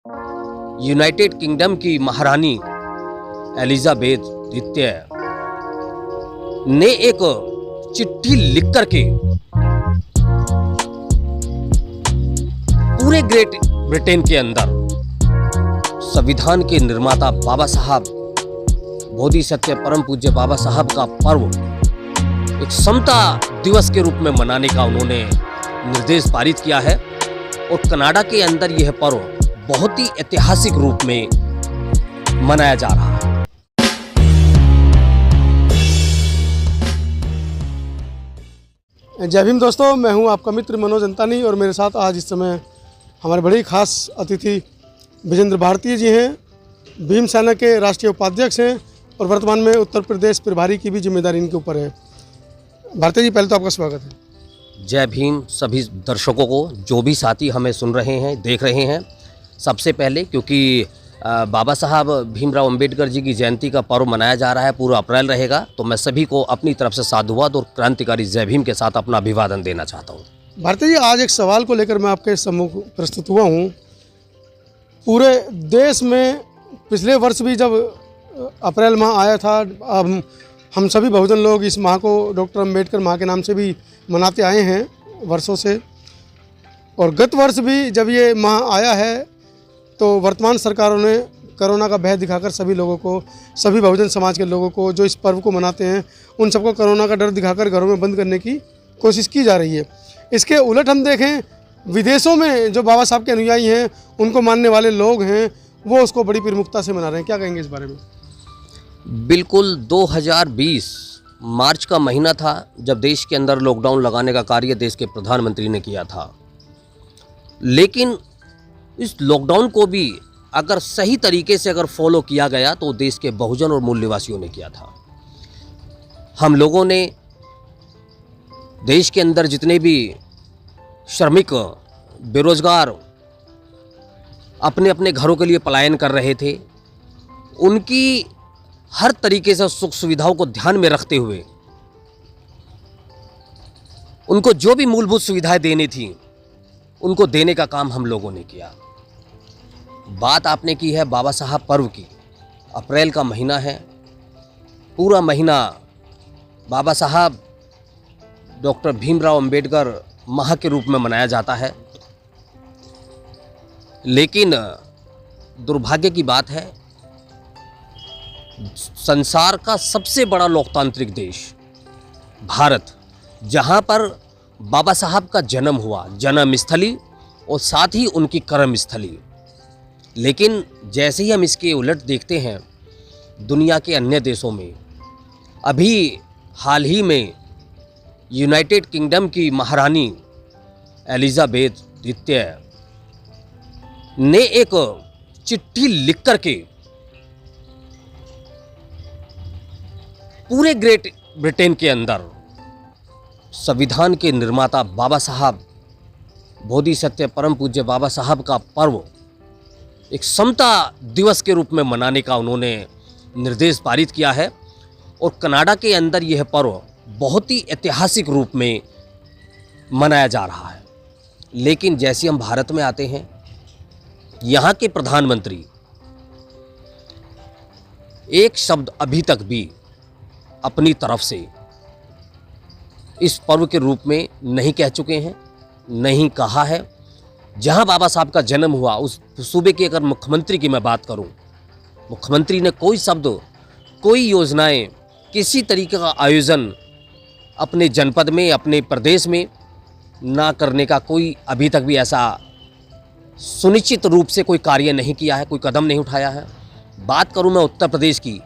United kingdom की महारानी Elizabeth द्वितीय ने एक चिट्ठी लिख करके पूरे ग्रेट ब्रिटेन के अंदर संविधान के निर्माता बाबा साहब बोधिसत्व परम पूज्य बाबा साहब का पर्व एक समता दिवस के रूप में मनाने का उन्होंने निर्देश पारित किया है और कनाडा के अंदर यह पर्व बहुत ही ऐतिहासिक रूप में मनाया जा रहा है। जय भीम दोस्तों, मैं हूं आपका मित्र मनोज अंतानी और मेरे साथ आज इस समय हमारे बड़े खास अतिथि विजेंद्र भारती जी हैं। भीम सेना के राष्ट्रीय उपाध्यक्ष हैं और वर्तमान में उत्तर प्रदेश प्रभारी की भी जिम्मेदारी इनके ऊपर है। भारती जी, पहले तो आपका स्वागत है। जय भीम सभी दर्शकों को, जो भी साथी हमें सुन रहे हैं, देख रहे हैं। सबसे पहले क्योंकि बाबा साहब भीमराव अंबेडकर जी की जयंती का पर्व मनाया जा रहा है, पूरा अप्रैल रहेगा, तो मैं सभी को अपनी तरफ से साधुवाद और क्रांतिकारी जय भीम के साथ अपना अभिवादन देना चाहता हूँ। भारती जी, आज एक सवाल को लेकर मैं आपके सम्मुख प्रस्तुत हुआ हूँ। पूरे देश में पिछले वर्ष भी जब अप्रैल माह आया था, अब हम सभी बहुजन लोग इस माह को डॉक्टर अंबेडकर माह के नाम से भी मनाते आए हैं वर्षों से, और गत वर्ष भी जब ये माह आया है तो वर्तमान सरकारों ने कोरोना का भय दिखाकर सभी लोगों को, सभी बहुजन समाज के लोगों को जो इस पर्व को मनाते हैं, उन सबको कोरोना का डर दिखाकर घरों में बंद करने की कोशिश की जा रही है। इसके उलट हम देखें, विदेशों में जो बाबा साहब के अनुयायी हैं, उनको मानने वाले लोग हैं, वो उसको बड़ी प्रमुखता से मना रहे हैं। क्या कहेंगे इस बारे में? बिल्कुल, 2020 मार्च का महीना था जब देश के अंदर लॉकडाउन लगाने का कार्य देश के प्रधानमंत्री ने किया था। लेकिन इस लॉकडाउन को भी अगर सही तरीके से अगर फॉलो किया गया तो देश के बहुजन और मूल निवासियों ने किया था। हम लोगों ने देश के अंदर जितने भी श्रमिक, बेरोजगार अपने अपने घरों के लिए पलायन कर रहे थे, उनकी हर तरीके से सुख सुविधाओं को ध्यान में रखते हुए उनको जो भी मूलभूत सुविधाएं देनी थी, उनको देने का काम हम लोगों ने किया। बात आपने की है बाबा साहब पर्व की। अप्रैल का महीना है, पूरा महीना बाबा साहब डॉक्टर भीमराव अंबेडकर माह के रूप में मनाया जाता है। लेकिन दुर्भाग्य की बात है, संसार का सबसे बड़ा लोकतांत्रिक देश भारत, जहां पर बाबा साहब का जन्म हुआ, जन्म स्थली और साथ ही उनकी कर्म स्थली, लेकिन जैसे ही हम इसके उलट देखते हैं दुनिया के अन्य देशों में, अभी हाल ही में यूनाइटेड किंगडम की महारानी एलिजाबेथ द्वितीय ने एक चिट्ठी लिख करके पूरे ग्रेट ब्रिटेन के अंदर संविधान के निर्माता बाबा साहब बोधिसत्व परम पूज्य बाबा साहब का पर्व एक समता दिवस के रूप में मनाने का उन्होंने निर्देश पारित किया है और कनाडा के अंदर यह पर्व बहुत ही ऐतिहासिक रूप में मनाया जा रहा है। लेकिन जैसे हम भारत में आते हैं, यहाँ के प्रधानमंत्री एक शब्द अभी तक भी अपनी तरफ से इस पर्व के रूप में नहीं कह चुके हैं, नहीं कहा है। जहां बाबा साहब का जन्म हुआ उस सूबे के अगर मुख्यमंत्री की मैं बात करूं, मुख्यमंत्री ने कोई शब्द, कोई योजनाएं, किसी तरीके का आयोजन अपने जनपद में, अपने प्रदेश में ना करने का कोई अभी तक भी ऐसा सुनिश्चित रूप से कोई कार्य नहीं किया है, कोई कदम नहीं उठाया है। बात करूं मैं उत्तर प्रदेश की,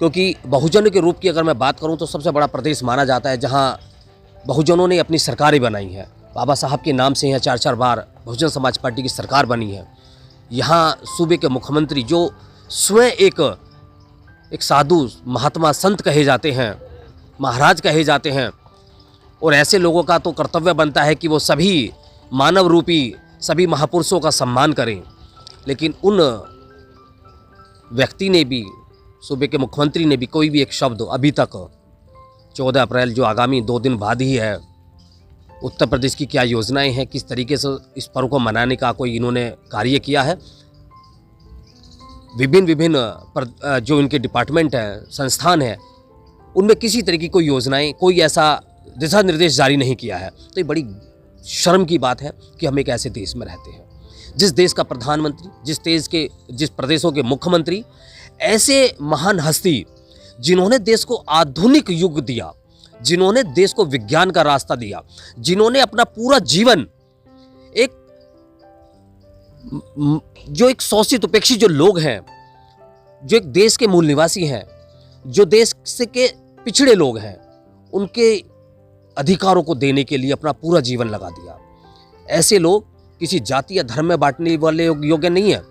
क्योंकि बहुजन के रूप की अगर मैं बात करूं तो सबसे बड़ा प्रदेश माना जाता है जहां बहुजनों ने अपनी सरकारें बनाई हैं। बाबा साहब के नाम से यहाँ 4-4 बार बहुजन समाज पार्टी की सरकार बनी है। यहाँ सूबे के मुख्यमंत्री जो स्वयं एक साधु, महात्मा, संत कहे जाते हैं, महाराज कहे जाते हैं, और ऐसे लोगों का तो कर्तव्य बनता है कि वो सभी मानव रूपी सभी महापुरुषों का सम्मान करें। लेकिन उन व्यक्ति ने भी, सूबे के मुख्यमंत्री ने भी कोई भी एक शब्द अभी तक 14 अप्रैल जो आगामी 2 दिन बाद ही है, उत्तर प्रदेश की क्या योजनाएं हैं, किस तरीके से इस पर्व को मनाने का कोई इन्होंने कार्य किया है, विभिन्न विभिन्न जो इनके डिपार्टमेंट हैं, संस्थान हैं, उनमें किसी तरह की कोई योजनाएं, कोई ऐसा दिशा निर्देश जारी नहीं किया है। तो ये बड़ी शर्म की बात है कि हम एक ऐसे देश में रहते हैं, जिस देश का प्रधानमंत्री, जिस प्रदेशों के मुख्यमंत्री, ऐसे महान हस्ती जिन्होंने देश को आधुनिक युग दिया, जिन्होंने देश को विज्ञान का रास्ता दिया, जिन्होंने अपना पूरा जीवन जो एक शोषित उपेक्षित जो लोग हैं, जो एक देश के मूल निवासी हैं, जो देश से के पिछड़े लोग हैं, उनके अधिकारों को देने के लिए अपना पूरा जीवन लगा दिया। ऐसे लोग किसी जाति या धर्म में बांटने वाले योग्य नहीं है,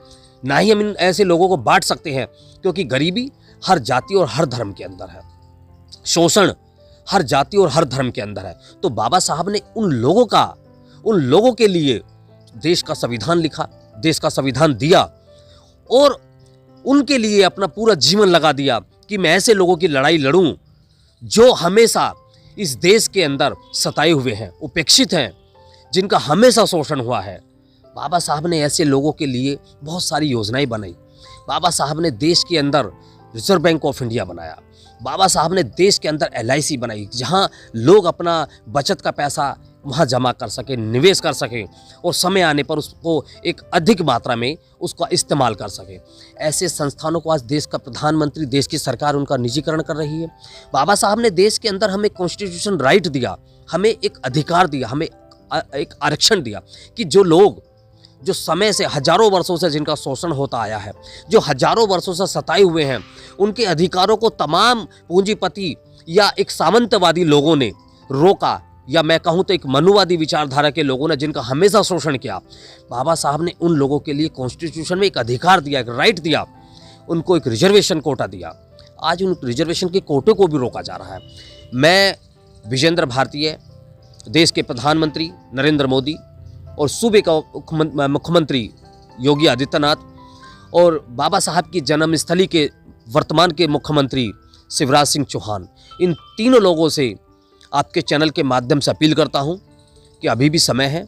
ना ही हम इन ऐसे लोगों को बांट सकते हैं, क्योंकि गरीबी हर जाति और हर धर्म के अंदर है, शोषण हर जाति और हर धर्म के अंदर है। तो बाबा साहब ने उन लोगों के लिए देश का संविधान लिखा, देश का संविधान दिया और उनके लिए अपना पूरा जीवन लगा दिया कि मैं ऐसे लोगों की लड़ाई लड़ूं जो हमेशा इस देश के अंदर सताए हुए हैं, उपेक्षित हैं, जिनका हमेशा शोषण हुआ है। बाबा साहब ने ऐसे लोगों के लिए बहुत सारी योजनाएं बनाई। बाबा साहब ने देश के अंदर रिजर्व बैंक ऑफ इंडिया बनाया। बाबा साहब ने देश के अंदर LIC बनाई, जहां लोग अपना बचत का पैसा वहां जमा कर सके, निवेश कर सके और समय आने पर उसको एक अधिक मात्रा में उसका इस्तेमाल कर सके। ऐसे संस्थानों को आज देश का प्रधानमंत्री, देश की सरकार उनका निजीकरण कर रही है। बाबा साहब ने देश के अंदर हमें कॉन्स्टिट्यूशन राइट दिया, हमें एक अधिकार दिया, हमें एक आरक्षण दिया कि जो लोग जो समय से हजारों वर्षों से जिनका शोषण होता आया है, जो हजारों वर्षों से सताए हुए हैं, उनके अधिकारों को तमाम पूंजीपति या एक सामंतवादी लोगों ने रोका, या मैं कहूं तो एक मनुवादी विचारधारा के लोगों ने जिनका हमेशा शोषण किया। बाबा साहब ने उन लोगों के लिए कॉन्स्टिट्यूशन में एक अधिकार दिया, एक राइट दिया, उनको एक रिजर्वेशन कोटा दिया। आज उन रिजर्वेशन के कोटे को भी रोका जा रहा है। मैं विजेंद्र भारतीय, देश के प्रधानमंत्री नरेंद्र मोदी और सूबे का मुख्यमंत्री योगी आदित्यनाथ और बाबा साहब की जन्मस्थली के वर्तमान के मुख्यमंत्री शिवराज सिंह चौहान, इन तीनों लोगों से आपके चैनल के माध्यम से अपील करता हूं कि अभी भी समय है।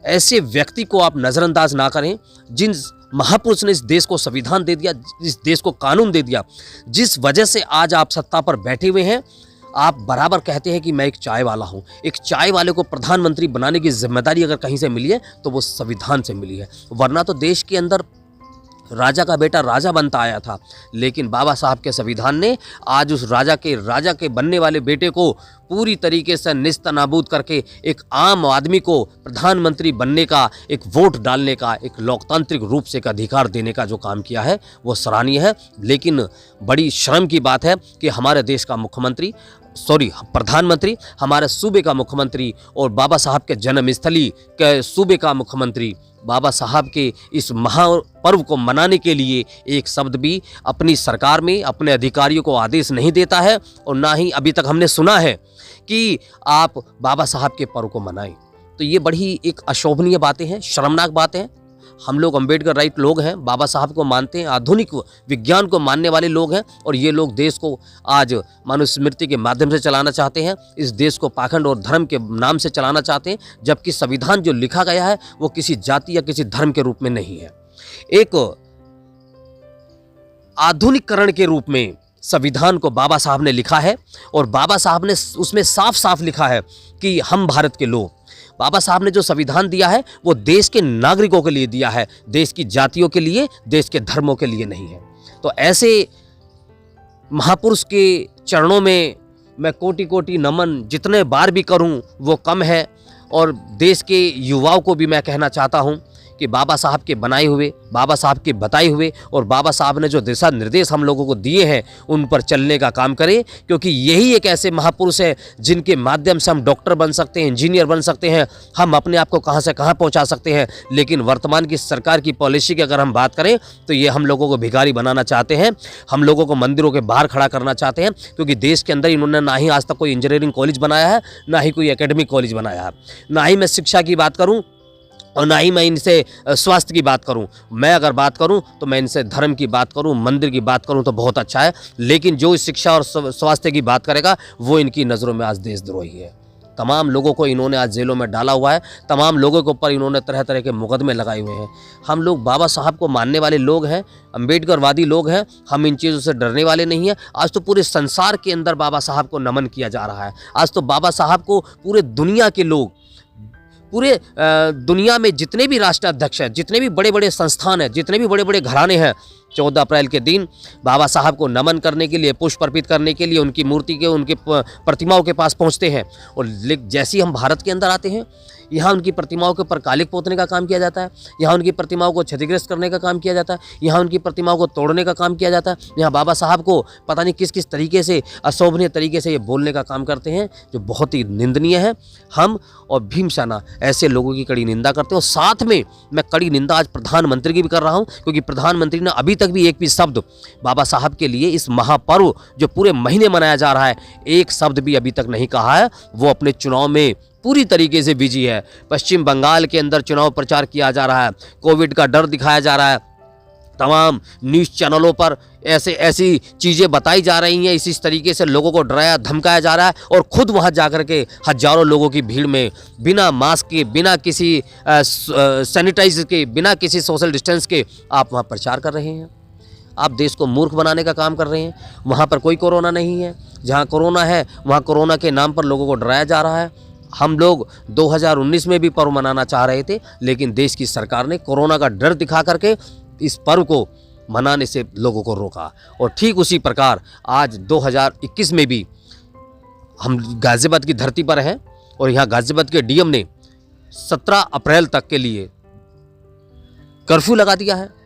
ऐसे व्यक्ति को आप नज़रअंदाज ना करें, जिन महापुरुष ने इस देश को संविधान दे दिया, इस देश को कानून दे दिया, जिस वजह से आज आप सत्ता पर बैठे हुए हैं। आप बराबर कहते हैं कि मैं एक चाय वाला हूं। एक चाय वाले को प्रधानमंत्री बनाने की जिम्मेदारी अगर कहीं से मिली है तो वो संविधान से मिली है, वरना तो देश के अंदर राजा का बेटा राजा बनता आया था। लेकिन बाबा साहब के संविधान ने आज उस राजा के बनने वाले बेटे को पूरी तरीके से निस्तनाबूद करके एक आम आदमी को प्रधानमंत्री बनने का, एक वोट डालने का, एक लोकतांत्रिक रूप से एक अधिकार देने का जो काम किया है वो सराहनीय है। लेकिन बड़ी शर्म की बात है कि हमारे देश का प्रधानमंत्री, हमारे सूबे का मुख्यमंत्री और बाबा साहब के जन्मस्थली के सूबे का मुख्यमंत्री बाबा साहब के इस महापर्व को मनाने के लिए एक शब्द भी अपनी सरकार में अपने अधिकारियों को आदेश नहीं देता है, और ना ही अभी तक हमने सुना है कि आप बाबा साहब के पर्व को मनाएं। तो ये बड़ी एक अशोभनीय बातें हैं, शर्मनाक बातें हैं। हम लोग अम्बेडकर राइट लोग हैं, बाबा साहब को मानते हैं, आधुनिक विज्ञान को मानने वाले लोग हैं, और ये लोग देश को आज मनुस्मृति के माध्यम से चलाना चाहते हैं। इस देश को पाखंड और धर्म के नाम से चलाना चाहते हैं, जबकि संविधान जो लिखा गया है वो किसी जाति या किसी धर्म के रूप में नहीं है। एक आधुनिकरण के रूप में संविधान को बाबा साहब ने लिखा है, और बाबा साहब ने उसमें साफ साफ लिखा है कि हम भारत के लोग, बाबा साहब ने जो संविधान दिया है वो देश के नागरिकों के लिए दिया है, देश की जातियों के लिए, देश के धर्मों के लिए नहीं है। तो ऐसे महापुरुष के चरणों में मैं कोटि कोटि नमन जितने बार भी करूं वो कम है। और देश के युवाओं को भी मैं कहना चाहता हूं कि बाबा साहब के बनाए हुए, बाबा साहब के बताए हुए और बाबा साहब ने जो दिशा निर्देश हम लोगों को दिए हैं उन पर चलने का काम करें, क्योंकि यही एक ऐसे महापुरुष है जिनके माध्यम से हम डॉक्टर बन सकते हैं, इंजीनियर बन सकते हैं, हम अपने आप को कहां से कहां पहुंचा सकते हैं। लेकिन वर्तमान की सरकार की पॉलिसी की अगर हम बात करें तो ये हम लोगों को भिखारी बनाना चाहते हैं, हम लोगों को मंदिरों के बाहर खड़ा करना चाहते हैं, क्योंकि देश के अंदर इन्होंने ना ही आज तक कोई इंजीनियरिंग कॉलेज बनाया है, ना ही कोई एकेडमिक कॉलेज बनाया है, ना ही मैं शिक्षा की बात करूँ और ना ही मैं इनसे स्वास्थ्य की बात करूं। मैं अगर बात करूं तो मैं इनसे धर्म की बात करूं, मंदिर की बात करूं तो बहुत अच्छा है, लेकिन जो शिक्षा और स्वास्थ्य की बात करेगा वो इनकी नज़रों में आज देशद्रोही है। तमाम लोगों को इन्होंने आज जेलों में डाला हुआ है, तमाम लोगों के ऊपर इन्होंने तरह तरह के मुकदमे लगाए हुए हैं। हम लोग बाबा साहब को मानने वाले लोग हैं, अम्बेडकरवादी लोग हैं, हम इन चीज़ों से डरने वाले नहीं हैं। आज तो पूरे संसार के अंदर बाबा साहब को नमन किया जा रहा है। आज तो बाबा साहब को पूरे दुनिया के लोग, पूरे दुनिया में जितने भी राष्ट्राध्यक्ष हैं, जितने भी बड़े बड़े संस्थान हैं, जितने भी बड़े बड़े घराने हैं, 14 अप्रैल के दिन बाबा साहब को नमन करने के लिए, पुष्प अर्पित करने के लिए उनकी मूर्ति के, उनके प्रतिमाओं के पास पहुंचते हैं। और जैसे ही हम भारत के अंदर आते हैं, यहाँ उनकी प्रतिमाओं के ऊपर कालिक पोतने का काम किया जाता है, यहाँ उनकी प्रतिमाओं को क्षतिग्रस्त करने का काम किया जाता है, यहाँ उनकी प्रतिमाओं को तोड़ने का काम किया जाता है, यहाँ बाबा साहब को पता नहीं किस किस तरीके से, अशोभनीय तरीके से ये बोलने का काम करते हैं, जो बहुत ही निंदनीय है। हम और भीमसेना ऐसे लोगों की कड़ी निंदा करते हैं। और साथ में मैं कड़ी निंदा आज प्रधानमंत्री की भी कर रहा हूँ, क्योंकि प्रधानमंत्री ने अभी तक भी एक भी शब्द बाबा साहब के लिए, इस महापर्व जो पूरे महीने मनाया जा रहा है, एक शब्द भी अभी तक नहीं कहा है। वो अपने चुनाव में पूरी तरीके से बिजी है। पश्चिम बंगाल के अंदर चुनाव प्रचार किया जा रहा है, कोविड का डर दिखाया जा रहा है, तमाम न्यूज़ चैनलों पर ऐसी चीज़ें बताई जा रही हैं, इसी तरीके से लोगों को डराया धमकाया जा रहा है। और खुद वहां जाकर के हजारों लोगों की भीड़ में बिना मास्क के, बिना किसी सैनिटाइजर के, बिना किसी सोशल डिस्टेंस के आप वहां प्रचार कर रहे हैं। आप देश को मूर्ख बनाने का काम कर रहे हैं। वहाँ पर कोई कोरोना नहीं है, जहाँ कोरोना है वहाँ कोरोना के नाम पर लोगों को डराया जा रहा है। हम लोग 2019 में भी पर्व मनाना चाह रहे थे, लेकिन देश की सरकार ने कोरोना का डर दिखा करके इस पर्व को मनाने से लोगों को रोका। और ठीक उसी प्रकार आज 2021 में भी हम गाज़ियाबाद की धरती पर हैं और यहाँ गाज़ियाबाद के डीएम ने 17 अप्रैल तक के लिए कर्फ्यू लगा दिया है।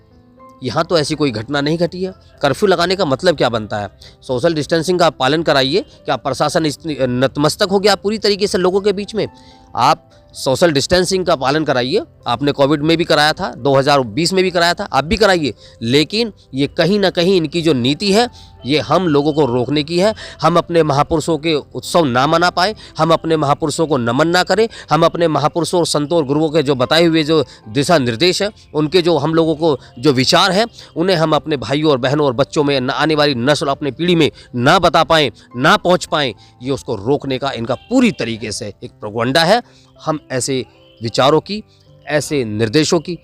यहाँ तो ऐसी कोई घटना नहीं घटी है। कर्फ्यू लगाने का मतलब क्या बनता है? सोशल डिस्टेंसिंग का पालन कराइए। क्या प्रशासन नतमस्तक हो गया पूरी तरीके से लोगों के बीच में? आप सोशल डिस्टेंसिंग का पालन कराइए। आपने कोविड में भी कराया था, 2020 में भी कराया था, आप भी कराइए। लेकिन ये कहीं ना कहीं इनकी जो नीति है, ये हम लोगों को रोकने की है। हम अपने महापुरुषों के उत्सव ना मना पाए, हम अपने महापुरुषों को नमन ना करें, हम अपने महापुरुषों और संतों और गुरुओं के जो बताए हुए जो दिशा निर्देश है, उनके जो हम लोगों को जो विचार हैं, उन्हें हम अपने भाइयों और बहनों और बच्चों में, आने वाली नस्ल, अपनी पीढ़ी में ना बता पाएँ, ना पहुँच पाएँ, ये उसको रोकने का इनका पूरी तरीके से एक प्रोपगेंडा है। हम ऐसे विचारों की, ऐसे निर्देशों की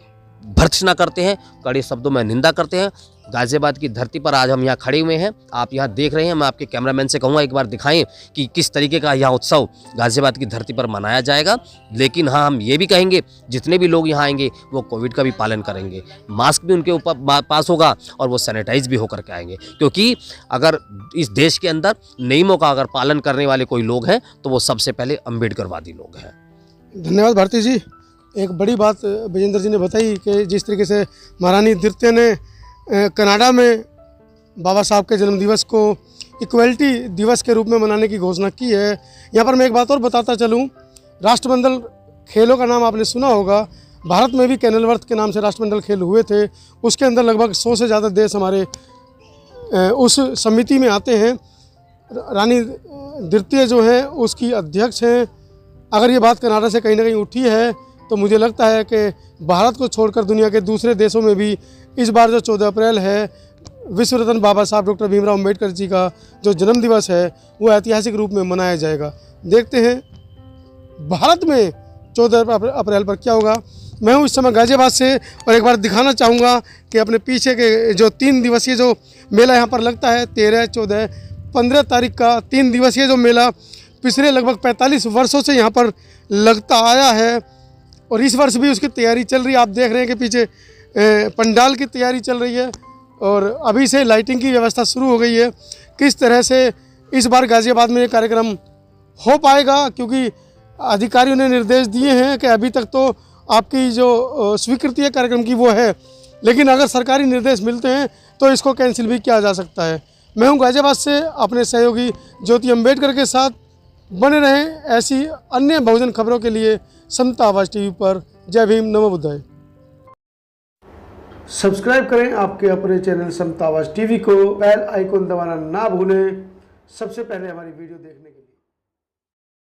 भर्त्सना करते हैं, कड़े शब्दों में निंदा करते हैं। गाज़ियाबाद की धरती पर आज हम यहाँ खड़े हुए हैं, आप यहाँ देख रहे हैं। मैं आपके कैमरामैन से कहूँगा एक बार दिखाएं कि किस तरीके का यहाँ उत्सव गाज़ियाबाद की धरती पर मनाया जाएगा। लेकिन हाँ, हम ये भी कहेंगे जितने भी लोग यहाँ आएंगे वो कोविड का भी पालन करेंगे, मास्क भी उनके ऊपर पास होगा और वो सैनिटाइज भी होकर के आएंगे। क्योंकि अगर इस देश के अंदर नियमों का अगर पालन करने वाले कोई लोग हैं तो वो सबसे पहले अम्बेडकरवादी लोग हैं। धन्यवाद भारती जी। एक बड़ी बात विजेंद्र जी ने बताई कि जिस तरीके से महारानी द्वितीय ने कनाडा में बाबा साहब के जन्म दिवस को इक्वलिटी दिवस के रूप में मनाने की घोषणा की है। यहाँ पर मैं एक बात और बताता चलूँ, राष्ट्रमंडल खेलों का नाम आपने सुना होगा। भारत में भी कैनलवर्थ के नाम से राष्ट्रमंडल खेल हुए थे। उसके अंदर लगभग 100 से ज़्यादा देश हमारे उस समिति में आते हैं। रानी द्वितीय जो है उसकी अध्यक्ष हैं। अगर ये बात कनाडा से कहीं ना कहीं उठी है तो मुझे लगता है कि भारत को छोड़कर दुनिया के दूसरे देशों में भी इस बार जो 14 अप्रैल है, विश्व रत्न बाबा साहब डॉक्टर भीमराव अम्बेडकर जी का जो जन्म दिवस है, वो ऐतिहासिक रूप में मनाया जाएगा। देखते हैं भारत में 14 अप्रैल पर क्या होगा। मैं हूँ इस समय गाज़ियाबाद से और एक बार दिखाना चाहूँगा कि अपने पीछे के जो 3 दिवसीय जो मेला यहाँ पर लगता है, 13, 14, 15 तारीख का 3 दिवसीय जो मेला पिछले लगभग 45 वर्षों से यहाँ पर लगता आया है और इस वर्ष भी उसकी तैयारी चल रही है। आप देख रहे हैं कि पीछे पंडाल की तैयारी चल रही है और अभी से लाइटिंग की व्यवस्था शुरू हो गई है। किस तरह से इस बार गाज़ियाबाद में ये कार्यक्रम हो पाएगा, क्योंकि अधिकारियों ने निर्देश दिए हैं कि अभी तक तो आपकी जो स्वीकृति है कार्यक्रम की वो है, लेकिन अगर सरकारी निर्देश मिलते हैं तो इसको कैंसिल भी किया जा सकता है। मैं हूँ गाज़ियाबाद से अपने सहयोगी ज्योति अम्बेडकर के साथ। बने रहें ऐसी अन्य बहुजन खबरों के लिए समता आवाज़ टीवी पर। जय भीम, नमो बुद्धाय। सब्सक्राइब करें आपके अपने चैनल समता आवाज़ टीवी को, बेल आइकन दबाना ना भूलें सबसे पहले हमारी वीडियो देखने के लिए।